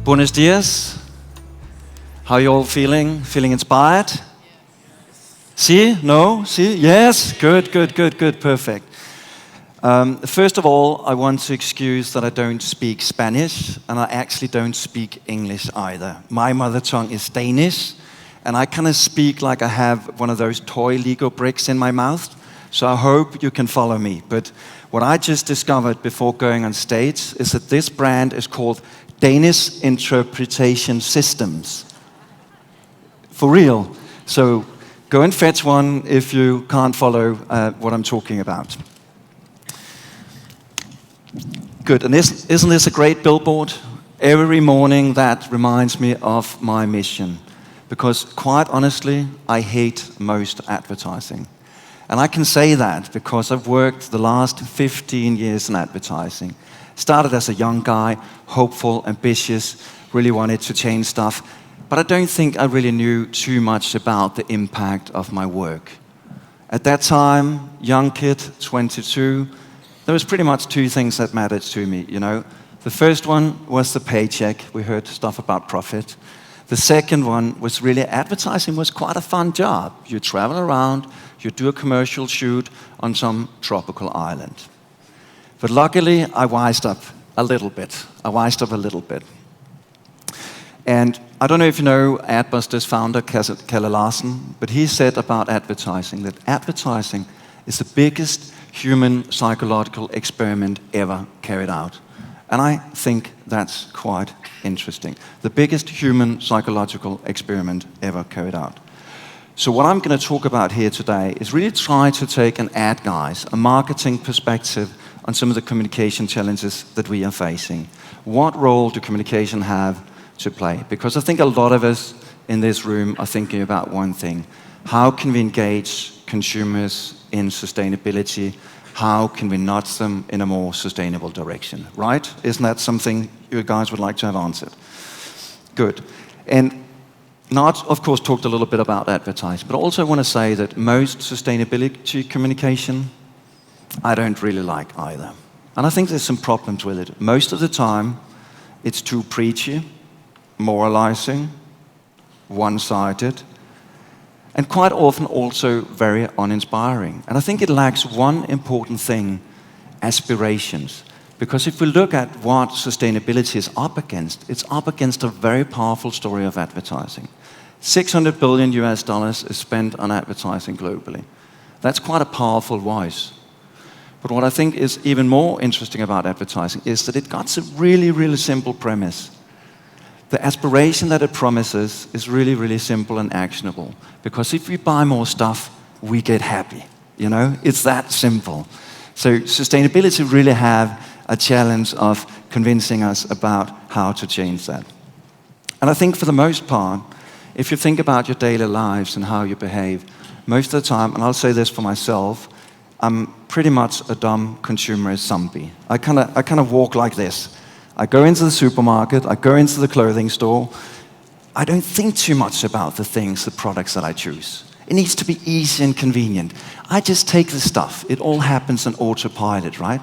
Buenos dias. How are you all feeling? Feeling inspired? See? No? See? Yes? Good, perfect. First of all, I want to excuse that I don't speak Spanish, and I actually don't speak English either. My mother tongue is Danish, and I kind of speak like I have one of those toy Lego bricks in my mouth, so I hope you can follow me. But what I just discovered before going on stage is that this brand is called Danish Interpretation Systems. For real. So go and fetch one if you can't follow what I'm talking about. Good, and isn't this a great billboard? Every morning that reminds me of my mission. Because quite honestly, I hate most advertising. And I can say that because I've worked the last 15 years in advertising. Started as a young guy, hopeful, ambitious, really wanted to change stuff. But I don't think I really knew too much about the impact of my work. At that time, young kid, 22, there was pretty much two things that mattered to me, you know. The first one was the paycheck. We heard stuff about profit. The second one was really advertising was quite a fun job. You travel around, you do a commercial shoot on some tropical island. But luckily, I wised up a little bit. And I don't know if you know Adbuster's founder, Kalle Larsen, but he said about advertising that advertising is the biggest human psychological experiment ever carried out. And I think that's quite interesting. The biggest human psychological experiment ever carried out. So what I'm going to talk about here today is really try to take an ad guys, a marketing perspective on some of the communication challenges that we are facing. What role do communication have to play? Because I think a lot of us in this room are thinking about one thing. How can we engage consumers in sustainability? How can we nudge them in a more sustainable direction, right? Isn't that something you guys would like to have answered? Good. And Nat, of course, talked a little bit about advertising, but I also want to say that most sustainability communication, I don't really like either. And I think there's some problems with it. Most of the time, it's too preachy, moralizing, one-sided, and quite often also very uninspiring. And I think it lacks one important thing, aspirations. Because if we look at what sustainability is up against, it's up against a very powerful story of advertising. $600 billion is spent on advertising globally. That's quite a powerful voice. But what I think is even more interesting about advertising is that it got a really, really simple premise. The aspiration that it promises is really, really simple and actionable. Because if we buy more stuff, we get happy. You know, it's that simple. So sustainability really have a challenge of convincing us about how to change that. And I think for the most part, if you think about your daily lives and how you behave, most of the time, and I'll say this for myself, I'm pretty much a dumb consumerist zombie. I kind of walk like this. I go into the supermarket, I go into the clothing store. I don't think too much about the things, the products that I choose. It needs to be easy and convenient. I just take the stuff. It all happens on autopilot, right?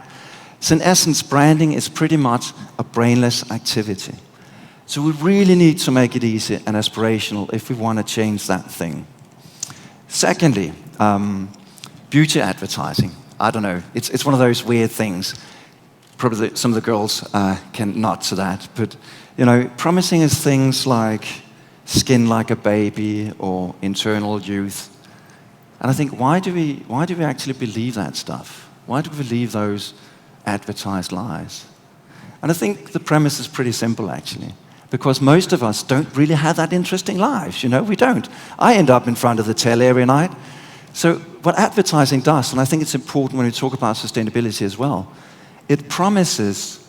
So in essence, branding is pretty much a brainless activity. So we really need to make it easy and aspirational if we want to change that thing. Secondly, beauty advertising. I don't know, it's one of those weird things. Probably some of the girls can nod to that, but you know, promising us things like skin like a baby or internal youth. And I think, why do we actually believe that stuff? Why do we believe those advertised lies? And I think the premise is pretty simple, actually, because most of us don't really have that interesting lives. You know, we don't. I end up in front of the telly every night. So what advertising does, and I think it's important when we talk about sustainability as well, it promises,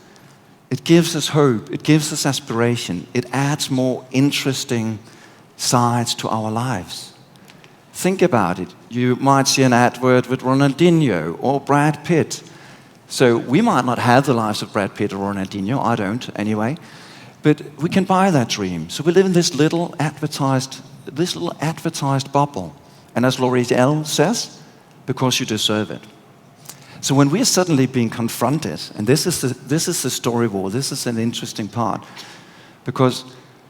it gives us hope, it gives us aspiration, it adds more interesting sides to our lives. Think about it. You might see an advert with Ronaldinho or Brad Pitt. So we might not have the lives of Brad Pitt or Ronaldinho, I don't anyway, but we can buy that dream. So we live in this little advertised bubble. And as L'Oreal says, because you deserve it. So when we're suddenly being confronted, and this is the story war, this is an interesting part. Because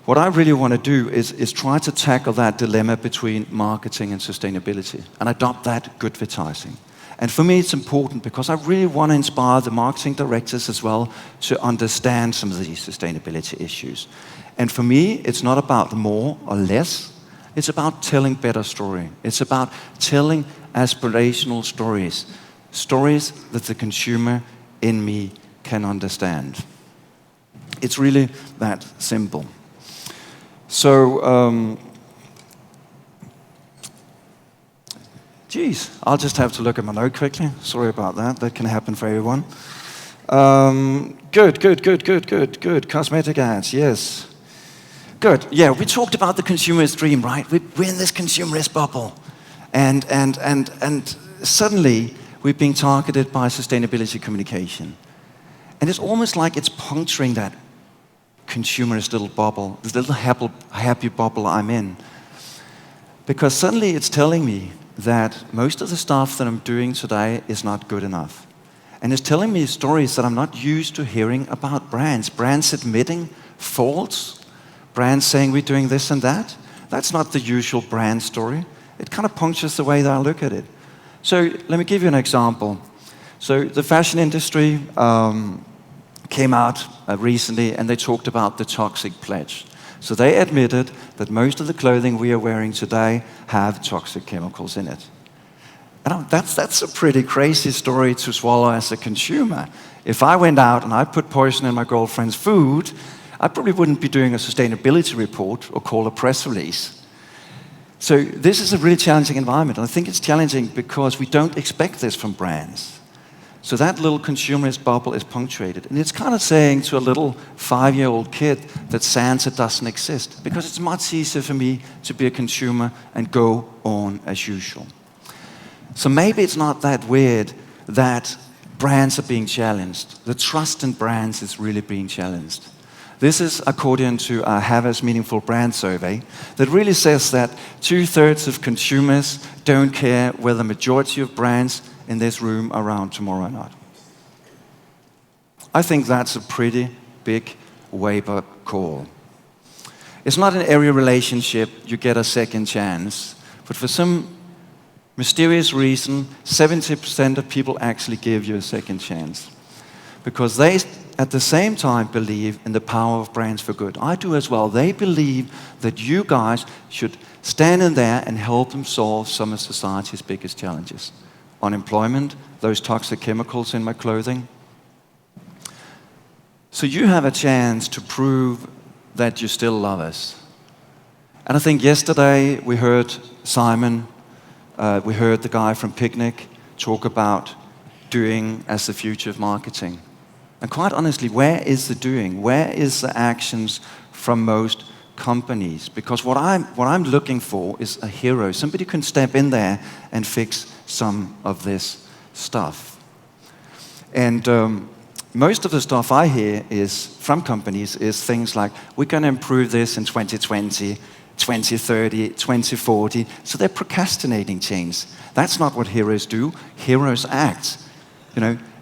what I really want to do is try to tackle that dilemma between marketing and sustainability and adopt that Goodvertising. And for me, it's important because I really want to inspire the marketing directors as well to understand some of these sustainability issues. And for me, it's not about more or less. It's about telling better story. It's about telling aspirational stories, stories that the consumer in me can understand. It's really that simple. So, I'll just have to look at my note quickly. Sorry about that. That can happen for everyone. Good. Cosmetic ads, yes. Good. Yeah, we talked about the consumerist dream, right? We're in this consumerist bubble. And suddenly, we're being targeted by sustainability communication. And it's almost like it's puncturing that consumerist little bubble, this little happy bubble I'm in. Because suddenly it's telling me that most of the stuff that I'm doing today is not good enough. And it's telling me stories that I'm not used to hearing about brands. Brands admitting faults, brands saying we're doing this and that. That's not the usual brand story. It kind of punctures the way that I look at it. So let me give you an example. So the fashion industry came out recently and they talked about the toxic pledge. So they admitted that most of the clothing we are wearing today have toxic chemicals in it. And that's a pretty crazy story to swallow as a consumer. If I went out and I put poison in my girlfriend's food, I probably wouldn't be doing a sustainability report or call a press release. So this is a really challenging environment. And I think it's challenging because we don't expect this from brands. So that little consumerist bubble is punctuated. And it's kind of saying to a little 5-year-old kid that Santa doesn't exist, because it's much easier for me to be a consumer and go on as usual. So maybe it's not that weird that brands are being challenged. The trust in brands is really being challenged. This is according to a Harvard's Meaningful Brand Survey that really says that 2/3 of consumers don't care whether the majority of brands in this room are around tomorrow or not. I think that's a pretty big wake-up call. It's not in every relationship you get a second chance, but for some mysterious reason, 70% of people actually give you a second chance. Because they, at the same time, believe in the power of brands for good. I do as well. They believe that you guys should stand in there and help them solve some of society's biggest challenges. Unemployment, those toxic chemicals in my clothing. So you have a chance to prove that you still love us. And I think yesterday we heard Simon, we heard the guy from Picnic talk about doing as the future of marketing. And quite honestly, where is the doing? Where is the actions from most companies? Because what I'm looking for is a hero, somebody who can step in there and fix some of this stuff. And most of the stuff I hear is from companies is things like, we're going to improve this in 2020, 2030, 2040. So they're procrastinating change. That's not what heroes do. Heroes act.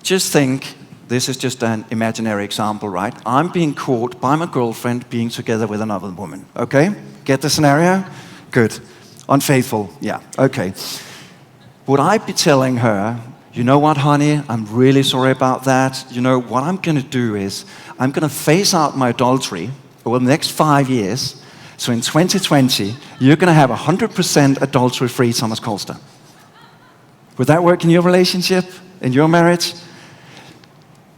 Just think, this is just an imaginary example, right? I'm being caught by my girlfriend being together with another woman, okay? Get the scenario? Good. Unfaithful, yeah, okay. Would I be telling her, you know what, honey, I'm really sorry about that. What I'm going to do is, I'm going to phase out my adultery over the next 5 years. So in 2020, you're going to have 100% adultery-free Thomas Kolster. Would that work in your relationship, in your marriage?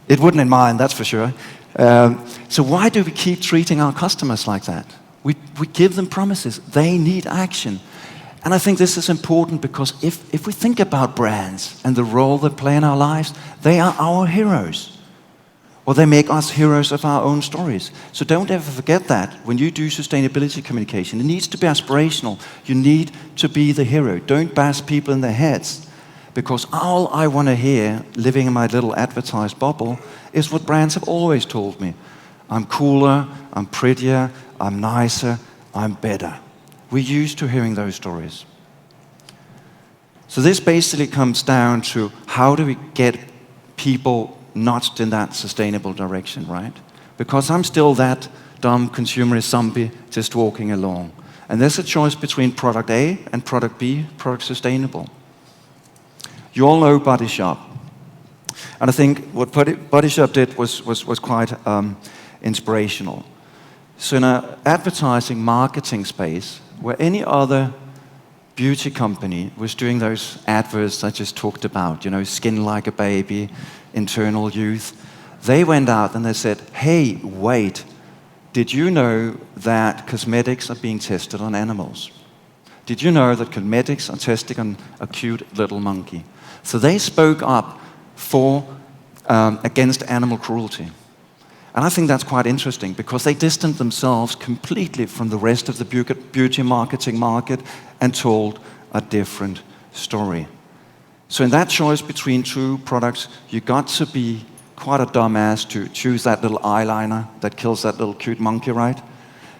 It wouldn't in mine, that's for sure. So why do we keep treating our customers like that? We give them promises. They need action. And I think this is important because if we think about brands and the role they play in our lives, they are our heroes. Or they make us heroes of our own stories. So don't ever forget that when you do sustainability communication. It needs to be aspirational. You need to be the hero. Don't bash people in their heads. Because all I want to hear, living in my little advertised bubble, is what brands have always told me. I'm cooler, I'm prettier, I'm nicer, I'm better. We're used to hearing those stories. So this basically comes down to how do we get people nudged in that sustainable direction, right? Because I'm still that dumb consumerist zombie just walking along. And there's a choice between product A and product B, product sustainable. You all know Body Shop. And I think what Body Shop did was quite inspirational. So in an advertising marketing space, where any other beauty company was doing those adverts I just talked about, skin like a baby, internal youth, they went out and they said, hey, wait, did you know that cosmetics are being tested on animals? Did you know that cosmetics are tested on a cute little monkey? So they spoke up against animal cruelty. And I think that's quite interesting because they distanced themselves completely from the rest of the beauty marketing market and told a different story. So in that choice between two products, you got to be quite a dumbass to choose that little eyeliner that kills that little cute monkey, right?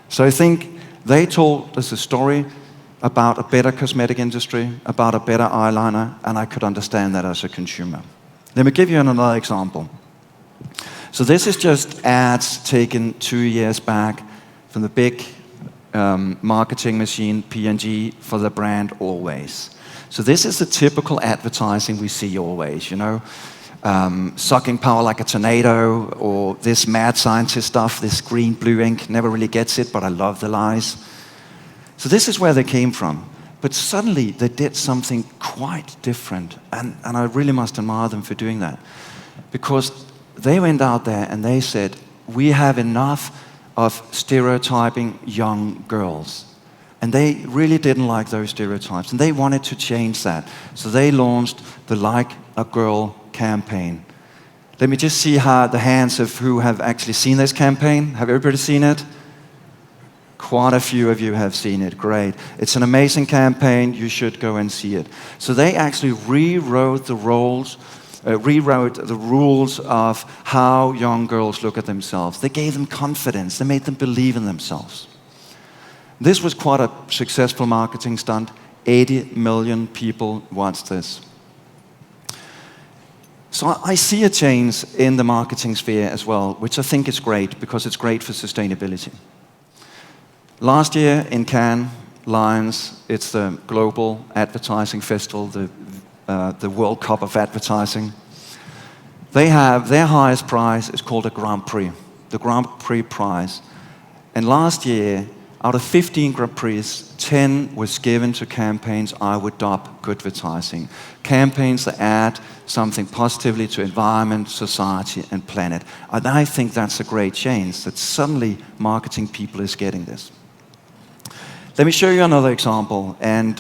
So I think they told us a story about a better cosmetic industry, about a better eyeliner, and I could understand that as a consumer. Let me give you another example. So this is just ads taken 2 years back from the big marketing machine, P&G, for the brand Always. So this is the typical advertising we see always, sucking power like a tornado, or this mad scientist stuff, this green, blue ink, never really gets it, but I love the lies. So this is where they came from. But suddenly they did something quite different, and I really must admire them for doing that. Because they went out there and they said, we have enough of stereotyping young girls. And they really didn't like those stereotypes, and they wanted to change that. So they launched the Like a Girl campaign. Let me just see the hands of who have actually seen this campaign. Have everybody seen it? Quite a few of you have seen it. Great. It's an amazing campaign. You should go and see it. So they actually rewrote the rules of how young girls look at themselves. They gave them confidence. They made them believe in themselves. This was quite a successful marketing stunt. 80 million people watched this. So I see a change in the marketing sphere as well, which I think is great because it's great for sustainability. Last year in Cannes, Lions, it's the global advertising festival, the World Cup of advertising. They have their highest prize is called a Grand Prix, the Grand Prix prize. And last year, out of 15 Grand Prix, 10 was given to campaigns I would dub Goodvertising. Campaigns that add something positively to environment, society, and planet. And I think that's a great change, that suddenly marketing people is getting this. Let me show you another example. And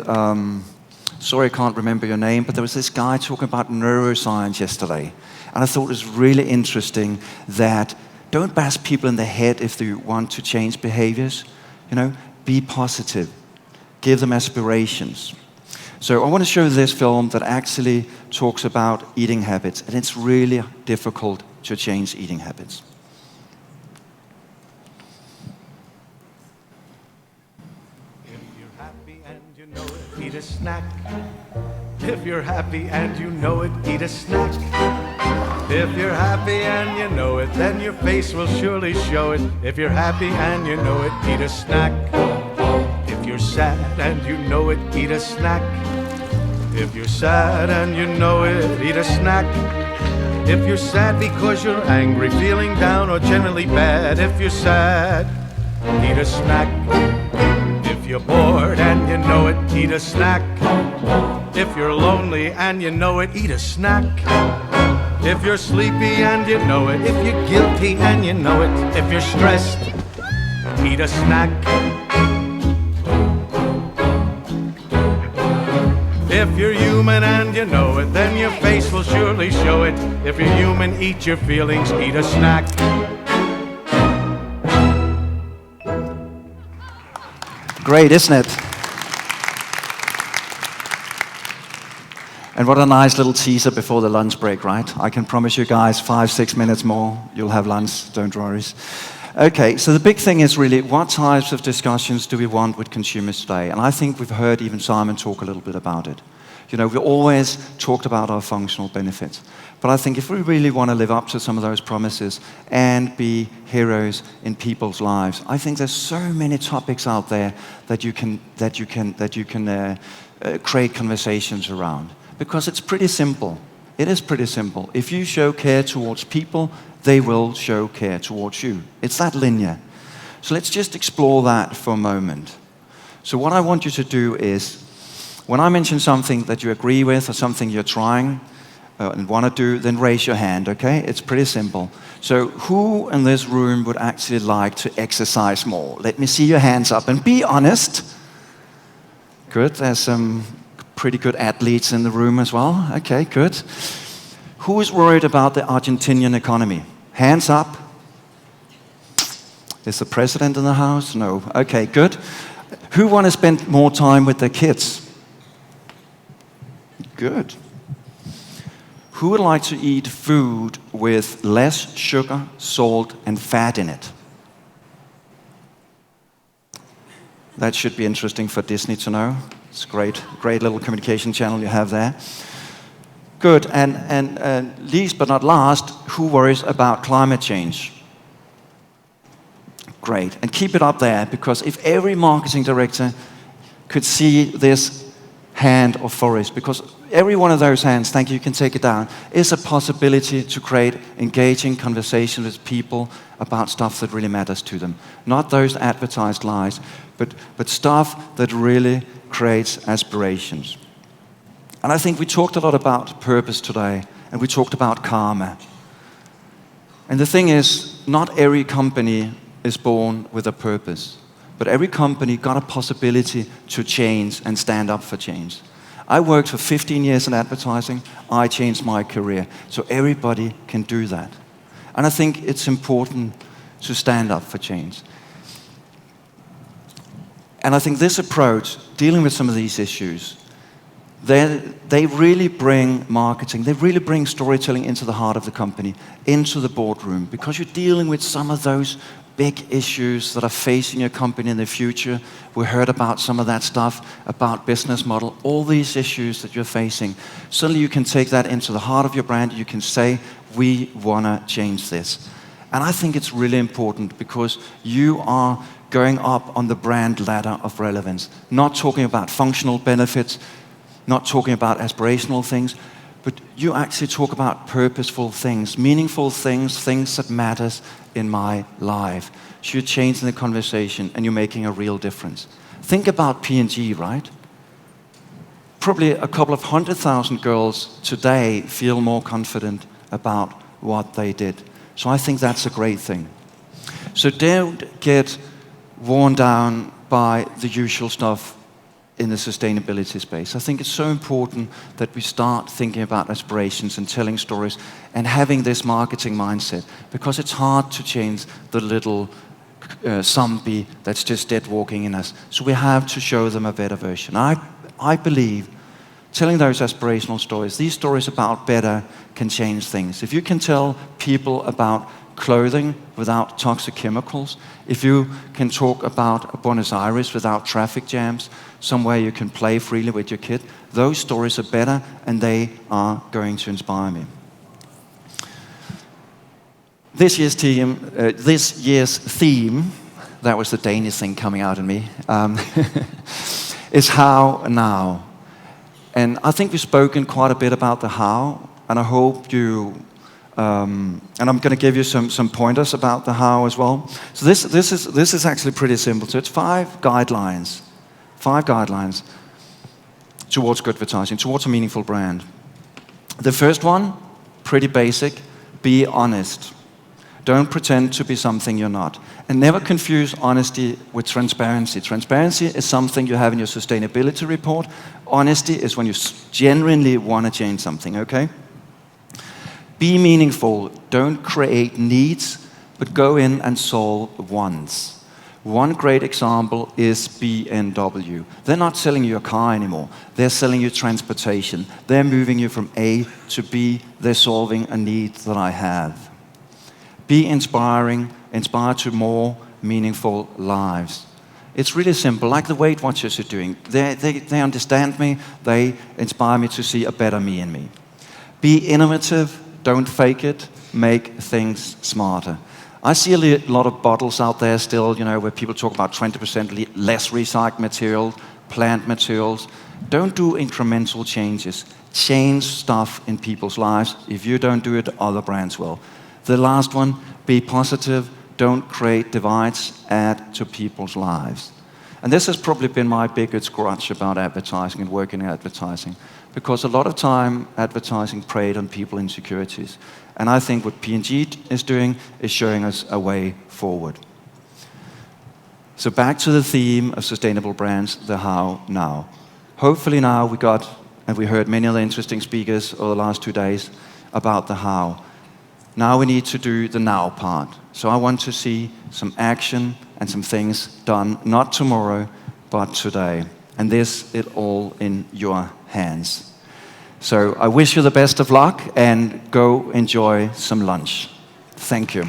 sorry I can't remember your name, but there was this guy talking about neuroscience yesterday. And I thought it was really interesting that don't bash people in the head if they want to change behaviors. Be positive. Give them aspirations. So I want to show this film that actually talks about eating habits. And it's really difficult to change eating habits. If you're happy and you know it, eat a snack. If you're happy and you know it, eat a snack. If you're happy and you know it, then your face will surely show it. If you're happy and you know it, eat a snack. If you're sad and you know it, eat a snack. If you're sad and you know it, eat a snack. If you're sad because you're angry, feeling down, or generally bad, if you're sad, eat a snack. If you're bored and you know it, eat a snack. If you're lonely and you know it, eat a snack. If you're sleepy and you know it, if you're guilty and you know it, if you're stressed, eat a snack. If you're human and you know it, then your face will surely show it. If you're human, eat your feelings, eat a snack. Great, isn't it? And what a nice little teaser before the lunch break, right? I can promise you guys 5-6 minutes more, you'll have lunch, don't worry. Okay, so the big thing is really, what types of discussions do we want with consumers today? And I think we've heard even Simon talk a little bit about it. You know, we always talked about our functional benefits. But I think if we really want to live up to some of those promises and be heroes in people's lives, I think there's so many topics out there that you can create conversations around. Because it's pretty simple. It is pretty simple. If you show care towards people, they will show care towards you. It's that linear. So let's just explore that for a moment. So what I want you to do is, when I mention something that you agree with or something you're trying and want to do, then raise your hand, okay? It's pretty simple. So who in this room would actually like to exercise more? Let me see your hands up and be honest. Good, there's some pretty good athletes in the room as well. Okay, good. Who is worried about the Argentinian economy? Hands up. Is the president in the house? No. Okay, good. Who want to spend more time with their kids? Good. Who would like to eat food with less sugar, salt, and fat in it? That should be interesting for Disney to know. It's a great little communication channel you have there. Good, and least but not last, who worries about climate change? Great, and keep it up there, because if every marketing director could see this hand or forest, because every one of those hands, thank you can take it down, is a possibility to create engaging conversation with people about stuff that really matters to them. Not those advertised lies, but stuff that really creates aspirations. And I think we talked a lot about purpose today, and we talked about karma. And the thing is, not every company is born with a purpose, but every company got a possibility to change and stand up for change. I worked for 15 years in advertising. I changed my career. So everybody can do that. And I think it's important to stand up for change. And I think this approach, dealing with some of these issues, they really bring marketing, they really bring storytelling into the heart of the company, into the boardroom, because you're dealing with some of those big issues that are facing your company in the future. We heard about some of that stuff, about business model, all these issues that you're facing. Suddenly you can take that into the heart of your brand. You can say, we want to change this. And I think it's really important, because you are going up on the brand ladder of relevance. Not talking about functional benefits, not talking about aspirational things, but you actually talk about purposeful things, meaningful things, things that matters in my life. So you're changing the conversation and you're making a real difference. Think about P&G, right? Probably a couple of 100,000 girls today feel more confident about what they did. So I think that's a great thing. So don't get worn down by the usual stuff in the sustainability space. I think it's so important that we start thinking about aspirations and telling stories and having this marketing mindset, because it's hard to change the little zombie that's just dead walking in us. So we have to show them a better version. I believe telling those aspirational stories, these stories about better, can change things. If you can tell people about clothing without toxic chemicals, if you can talk about Buenos Aires without traffic jams, somewhere you can play freely with your kid, those stories are better and they are going to inspire me. This year's theme, that was the Danish thing coming out in me, is how now. And I think we've spoken quite a bit about the how, and I hope you and I'm going to give you some pointers about the how as well. So this is actually pretty simple. So it's 5 guidelines towards Goodvertising, towards a meaningful brand. The first one, pretty basic: be honest. Don't pretend to be something you're not. And never confuse honesty with transparency. Transparency is something you have in your sustainability report. Honesty is when you genuinely want to change something, okay? Be meaningful. Don't create needs, but go in and solve wants. One great example is BMW. They're not selling you a car anymore. They're selling you transportation. They're moving you from A to B. They're solving a need that I have. Be inspiring. Inspire to more meaningful lives. It's really simple, like the Weight Watchers are doing. They understand me, they inspire me to see a better me in me. Be innovative, don't fake it, make things smarter. I see a lot of bottles out there still, where people talk about 20% less recycled material, plant materials. Don't do incremental changes. Change stuff in people's lives. If you don't do it, other brands will. The last one, be positive. Don't create divides. Add to people's lives. And this has probably been my biggest grudge about advertising and working in advertising, because a lot of time advertising preyed on people's insecurities. And I think what P&G is doing is showing us a way forward. So back to the theme of sustainable brands, the how now. Hopefully now we heard many of the interesting speakers over the last 2 days about the how. Now we need to do the now part. So I want to see some action and some things done, not tomorrow, but today. And this is all in your hands. So I wish you the best of luck and go enjoy some lunch. Thank you.